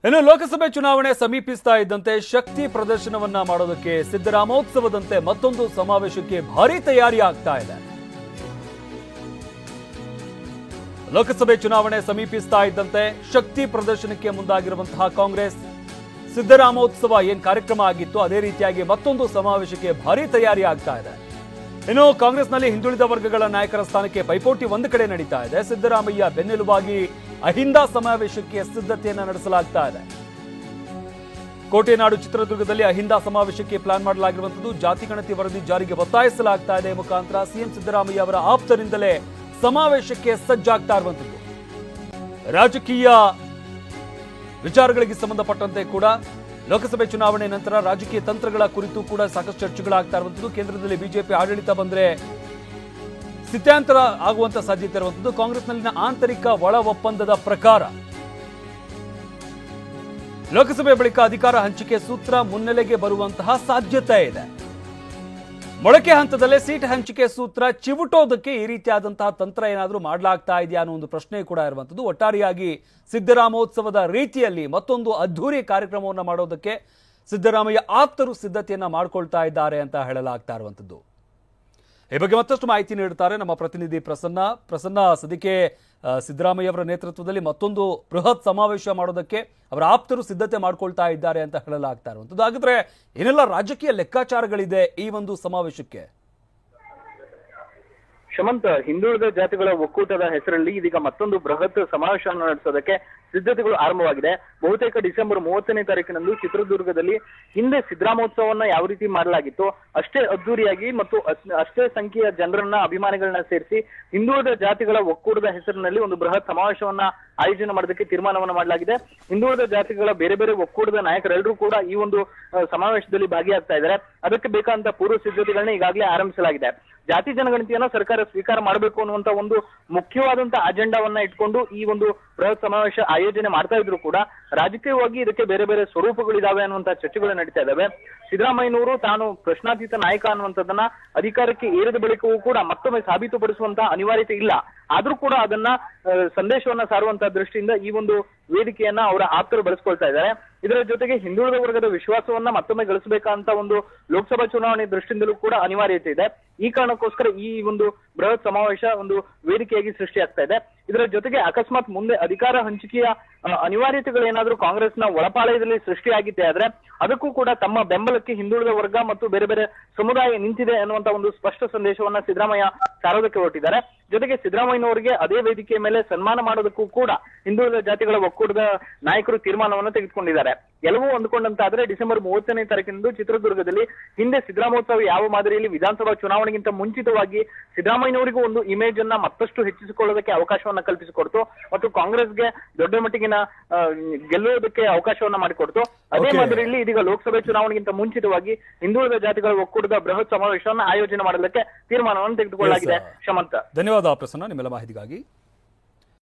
ಇನ್ನು ಲೋಕಸಭೆ ಚುನಾವಣೆ ಸಮೀಪಿಸ್ತಾ ಇದ್ದಂತೆ ಶಕ್ತಿ ಪ್ರದರ್ಶನವನ್ನ ಮಾಡೋದಕ್ಕೆ ಸಿದ್ದರಾಮೋತ್ಸವದಂತೆ ಮತ್ತೊಂದು ಸಮಾವೇಶಕ್ಕೆ ಭಾರೀ ತಯಾರಿ ಆಗ್ತಾ ಇದೆ. ಲೋಕಸಭೆ ಚುನಾವಣೆ ಸಮೀಪಿಸ್ತಾ ಇದ್ದಂತೆ ಶಕ್ತಿ ಪ್ರದರ್ಶನಕ್ಕೆ ಮುಂದಾಗಿರುವಂತಹ ಕಾಂಗ್ರೆಸ್ ಸಿದ್ದರಾಮೋತ್ಸವ ಏನ್ ಕಾರ್ಯಕ್ರಮ ಆಗಿತ್ತು ಅದೇ ರೀತಿಯಾಗಿ ಮತ್ತೊಂದು ಸಮಾವೇಶಕ್ಕೆ ಭಾರೀ ತಯಾರಿ ಆಗ್ತಾ ಇದೆ. ಇನ್ನು ಕಾಂಗ್ರೆಸ್ನಲ್ಲಿ ಹಿಂದುಳಿದ ವರ್ಗಗಳ ನಾಯಕರ ಸ್ಥಾನಕ್ಕೆ ಪೈಪೋಟಿ ಒಂದು ಕಡೆ ನಡೀತಾ ಇದೆ. ಸಿದ್ದರಾಮಯ್ಯ ಬೆನ್ನೆಲುಬಾಗಿ ಅಹಿಂದ ಸಮಾವೇಶಕ್ಕೆ ಸಿದ್ಧತೆಯನ್ನ ನಡೆಸಲಾಗ್ತಾ ಇದೆ. ಕೋಟೆನಾಡು ಚಿತ್ರದುರ್ಗದಲ್ಲಿ ಅಹಿಂದ ಸಮಾವೇಶಕ್ಕೆ ಪ್ಲಾನ್ ಮಾಡಲಾಗಿರುವಂತದ್ದು. ಜಾತಿ ಗಣತಿ ವರದಿ ಜಾರಿಗೆ ಒತ್ತಾಯಿಸಲಾಗ್ತಾ ಇದೆ. ಮುಖಾಂತರ ಸಿಎಂ ಸಿದ್ದರಾಮಯ್ಯ ಅವರ ಆಪ್ತರಿಂದಲೇ ಸಮಾವೇಶಕ್ಕೆ ಸಜ್ಜಾಗ್ತಾ ಇರುವಂತದ್ದು. ರಾಜಕೀಯ ವಿಚಾರಗಳಿಗೆ ಸಂಬಂಧಪಟ್ಟಂತೆ ಕೂಡ ಲೋಕಸಭೆ ಚುನಾವಣೆ ನಂತರ ರಾಜಕೀಯ ತಂತ್ರಗಳ ಕುರಿತು ಕೂಡ ಸಾಕಷ್ಟು ಚರ್ಚೆಗಳಾಗ್ತಾ ಇರುವಂತದ್ದು. ಕೇಂದ್ರದಲ್ಲಿ ಬಿಜೆಪಿ ಆಡಳಿತ ಬಂದ್ರೆ ಸ್ಥಿತ್ಯಾಂತರ ಆಗುವಂತ ಸಾಧ್ಯತೆ ಇರುವಂತದ್ದು. ಕಾಂಗ್ರೆಸ್ನಲ್ಲಿನ ಆಂತರಿಕ ಒಳ ಒಪ್ಪಂದದ ಪ್ರಕಾರ ಲೋಕಸಭೆ ಬಳಿಕ ಅಧಿಕಾರ ಹಂಚಿಕೆ ಸೂತ್ರ ಮುನ್ನೆಲೆಗೆ ಬರುವಂತಹ ಸಾಧ್ಯತೆ ಇದೆ. ಮೊಳಕೆ ಹಂತದಲ್ಲೇ ಸೀಟ್ ಹಂಚಿಕೆ ಸೂತ್ರ ಚಿವುಟೋದಕ್ಕೆ ಈ ರೀತಿಯಾದಂತಹ ತಂತ್ರ ಏನಾದರೂ ಮಾಡಲಾಗ್ತಾ ಇದೆಯಾ ಅನ್ನೋ ಒಂದು ಪ್ರಶ್ನೆ ಕೂಡ ಇರುವಂತದ್ದು. ಒಟ್ಟಾರೆಯಾಗಿ ಸಿದ್ದರಾಮೋತ್ಸವದ ರೀತಿಯಲ್ಲಿ ಮತ್ತೊಂದು ಅದ್ಧೂರಿ ಕಾರ್ಯಕ್ರಮವನ್ನು ಮಾಡೋದಕ್ಕೆ ಸಿದ್ದರಾಮಯ್ಯ ಆಪ್ತರು ಸಿದ್ಧತೆಯನ್ನ ಮಾಡಿಕೊಳ್ತಾ ಇದ್ದಾರೆ ಅಂತ ಹೇಳಲಾಗ್ತಾ ಇರುವಂತದ್ದು. ಈ ಬಗ್ಗೆ ಮತ್ತಷ್ಟು ಮಾಹಿತಿ ನೀಡುತ್ತಾರೆ ನಮ್ಮ ಪ್ರತಿನಿಧಿ ಪ್ರಸನ್ನ. ಸದ್ಯಕ್ಕೆ ಸಿದ್ದರಾಮಯ್ಯ ಅವರ ನೇತೃತ್ವದಲ್ಲಿ ಮತ್ತೊಂದು ಬೃಹತ್ ಸಮಾವೇಶ ಮಾಡೋದಕ್ಕೆ ಅವರ ಆಪ್ತರು ಸಿದ್ಧತೆ ಮಾಡ್ಕೊಳ್ತಾ ಇದ್ದಾರೆ ಅಂತ ಹೇಳಲಾಗ್ತಾ ಇರುವಂತದ್ದು. ಹಾಗಾದ್ರೆ ಏನೆಲ್ಲ ರಾಜಕೀಯ ಲೆಕ್ಕಾಚಾರಗಳಿದೆ ಈ ಒಂದು ಸಮಾವೇಶಕ್ಕೆ? ಶಮಂತ್, ಹಿಂದುಳಿದ ಜಾತಿಗಳ ಒಕ್ಕೂಟದ ಹೆಸರಲ್ಲಿ ಇದೀಗ ಮತ್ತೊಂದು ಬೃಹತ್ ಸಮಾವೇಶವನ್ನು ನಡೆಸೋದಕ್ಕೆ ಸಿದ್ಧತೆಗಳು ಆರಂಭವಾಗಿದೆ. ಬಹುತೇಕ ಡಿಸೆಂಬರ್ 30ನೇ ತಾರೀಕಿನಂದು ಚಿತ್ರದುರ್ಗದಲ್ಲಿ ಹಿಂದೆ ಸಿದ್ದರಾಮೋತ್ಸವವನ್ನ ಯಾವ ರೀತಿ ಮಾಡಲಾಗಿತ್ತು ಅಷ್ಟೇ ಅದ್ದೂರಿಯಾಗಿ ಮತ್ತು ಅಷ್ಟೇ ಸಂಖ್ಯೆಯ ಜನರನ್ನ ಅಭಿಮಾನಿಗಳನ್ನ ಸೇರಿಸಿ ಹಿಂದುಳಿದ ಜಾತಿಗಳ ಒಕ್ಕೂಟದ ಹೆಸರಿನಲ್ಲಿ ಒಂದು ಬೃಹತ್ ಸಮಾವೇಶವನ್ನ ಆಯೋಜನೆ ಮಾಡೋದಕ್ಕೆ ತೀರ್ಮಾನವನ್ನ ಮಾಡಲಾಗಿದೆ. ಹಿಂದುಳಿದ ಜಾತಿಗಳ ಬೇರೆ ಬೇರೆ ಒಕ್ಕೂಟದ ನಾಯಕರೆಲ್ಲರೂ ಕೂಡ ಈ ಒಂದು ಸಮಾವೇಶದಲ್ಲಿ ಭಾಗಿಯಾಗ್ತಾ ಇದ್ದಾರೆ. ಅದಕ್ಕೆ ಬೇಕಾದಂತ ಪೂರ್ವ ಸಿದ್ಧತೆಗಳನ್ನ ಈಗಾಗಲೇ ಆರಂಭಿಸಲಾಗಿದೆ. ಜಾತಿ ಜನಗಣತಿಯನ್ನ ಸರ್ಕಾರ ಸ್ವೀಕಾರ ಮಾಡಬೇಕು ಅನ್ನುವಂತ ಒಂದು ಮುಖ್ಯವಾದಂತಹ ಅಜೆಂಡಾವನ್ನ ಇಟ್ಕೊಂಡು ಈ ಒಂದು ಬೃಹತ್ ಸಮಾವೇಶ ಆಯೋಜನೆ ಮಾಡ್ತಾ ಇದ್ರು ಕೂಡ ರಾಜಕೀಯವಾಗಿ ಇದಕ್ಕೆ ಬೇರೆ ಬೇರೆ ಸ್ವರೂಪಗಳಿದಾವೆ ಅನ್ನುವಂತ ಚರ್ಚೆಗಳು ನಡೀತಾ ಇದಾವೆ. ಸಿದ್ದರಾಮಯ್ಯನವರು ತಾನು ಪ್ರಶ್ನಾತೀತ ನಾಯಕ ಅನ್ನುವಂಥದ್ದನ್ನ ಅಧಿಕಾರಕ್ಕೆ ಏರಿದ ಬಳಿಕವೂ ಕೂಡ ಮತ್ತೊಮ್ಮೆ ಸಾಬೀತುಪಡಿಸುವಂತಹ ಅನಿವಾರ್ಯತೆ ಇಲ್ಲ. ಆದ್ರೂ ಕೂಡ ಅದನ್ನ ಸಂದೇಶವನ್ನ ಸಾರುವಂತಹ ದೃಷ್ಟಿಯಿಂದ ಈ ಒಂದು ವೇದಿಕೆಯನ್ನ ಅವರ ಆಪ್ತರು ಬಳಸ್ಕೊಳ್ತಾ ಇದ್ದಾರೆ. ಇದರ ಜೊತೆಗೆ ಹಿಂದುಳಿದ ವರ್ಗದ ವಿಶ್ವಾಸವನ್ನ ಮತ್ತೊಮ್ಮೆ ಗಳಿಸಬೇಕಂತ ಒಂದು ಲೋಕಸಭಾ ಚುನಾವಣೆ ದೃಷ್ಟಿಯಿಂದಲೂ ಕೂಡ ಅನಿವಾರ್ಯತೆ ಇದೆ. ಈ ಕಾರಣಕ್ಕೋಸ್ಕರ ಈ ಒಂದು ಬೃಹತ್ ಸಮಾವೇಶ ಒಂದು ವೇದಿಕೆಯಾಗಿ ಸೃಷ್ಟಿಯಾಗ್ತಾ ಇದೆ. ಇದರ ಜೊತೆಗೆ ಅಕಸ್ಮಾತ್ ಮುಂದೆ ಅಧಿಕಾರ ಹಂಚಿಕೆಯ ಅನಿವಾರ್ಯತೆಗಳೇನಾದ್ರೂ ಕಾಂಗ್ರೆಸ್ನ ಒಳಪಾಳಯದಲ್ಲಿ ಸೃಷ್ಟಿಯಾಗಿದ್ದೆ ಆದ್ರೆ ಅದಕ್ಕೂ ಕೂಡ ತಮ್ಮ ಬೆಂಬಲಕ್ಕೆ ಹಿಂದುಳಿದ ವರ್ಗ ಮತ್ತು ಬೇರೆ ಬೇರೆ ಸಮುದಾಯ ನಿಂತಿದೆ ಅನ್ನುವಂತ ಒಂದು ಸ್ಪಷ್ಟ ಸಂದೇಶವನ್ನ ಸಿದ್ದರಾಮಯ್ಯ ಸಾರೋದಕ್ಕೆ ಹೊರಟಿದ್ದಾರೆ. ಜೊತೆಗೆ ಸಿದ್ದರಾಮಯ್ಯನವರಿಗೆ ಅದೇ ವೇದಿಕೆಯ ಮೇಲೆ ಸನ್ಮಾನ ಮಾಡೋದಕ್ಕೂ ಕೂಡ ಹಿಂದುಳಿದ ಜಾತಿಗಳ ಒಕ್ಕೂಟದ ನಾಯಕರು ತೀರ್ಮಾನವನ್ನು ತೆಗೆದುಕೊಂಡಿದ್ದಾರೆ. ಎಲ್ಲವೂ ಅಂದುಕೊಂಡಂತಾದ್ರೆ ಡಿಸೆಂಬರ್ 30ನೇ ತಾರೀಕಿನಂದು ಚಿತ್ರದುರ್ಗದಲ್ಲಿ ಹಿಂದೆ ಸಿದ್ದರಾಮೋತ್ಸವ ಯಾವ ಮಾದರಿಯಲ್ಲಿ ವಿಧಾನಸಭಾ ಚುನಾವಣೆಗಿಂತ ಮುಂಚಿತವಾಗಿ ಸಿದ್ದರಾಮಯ್ಯನವರಿಗೂ ಒಂದು ಇಮೇಜ್ ಅನ್ನ ಮತ್ತಷ್ಟು ಹೆಚ್ಚಿಸಿಕೊಳ್ಳೋದಕ್ಕೆ ಅವಕಾಶವನ್ನ ಕಲ್ಪಿಸಿಕೊಡ್ತು ಮತ್ತು ಕಾಂಗ್ರೆಸ್ಗೆ ದೊಡ್ಡ ಮಟ್ಟಿಗಿನ ಗೆಲ್ಲುವುದಕ್ಕೆ ಅವಕಾಶವನ್ನ ಮಾಡಿಕೊಡ್ತು. ಅದೇ ಮಾದರಿಯಲ್ಲಿ ಇದೀಗ ಲೋಕಸಭೆ ಚುನಾವಣೆಗಿಂತ ಮುಂಚಿತವಾಗಿ ಹಿಂದುಳಿದ ಜಾತಿಗಳ ಒಕ್ಕೂಟದ ಬೃಹತ್ ಸಮಾವೇಶವನ್ನು ಆಯೋಜನೆ ಮಾಡಲಿಕ್ಕೆ ತೀರ್ಮಾನವನ್ನು ತೆಗೆದುಕೊಳ್ಳಲಾಗಿದೆ. ಶಮಂತ, ಧನ್ಯವಾದ ಪ್ರಸನ್ನ ನಿಮ್ಮೆಲ್ಲ ಮಾಹಿತಿಗಾಗಿ.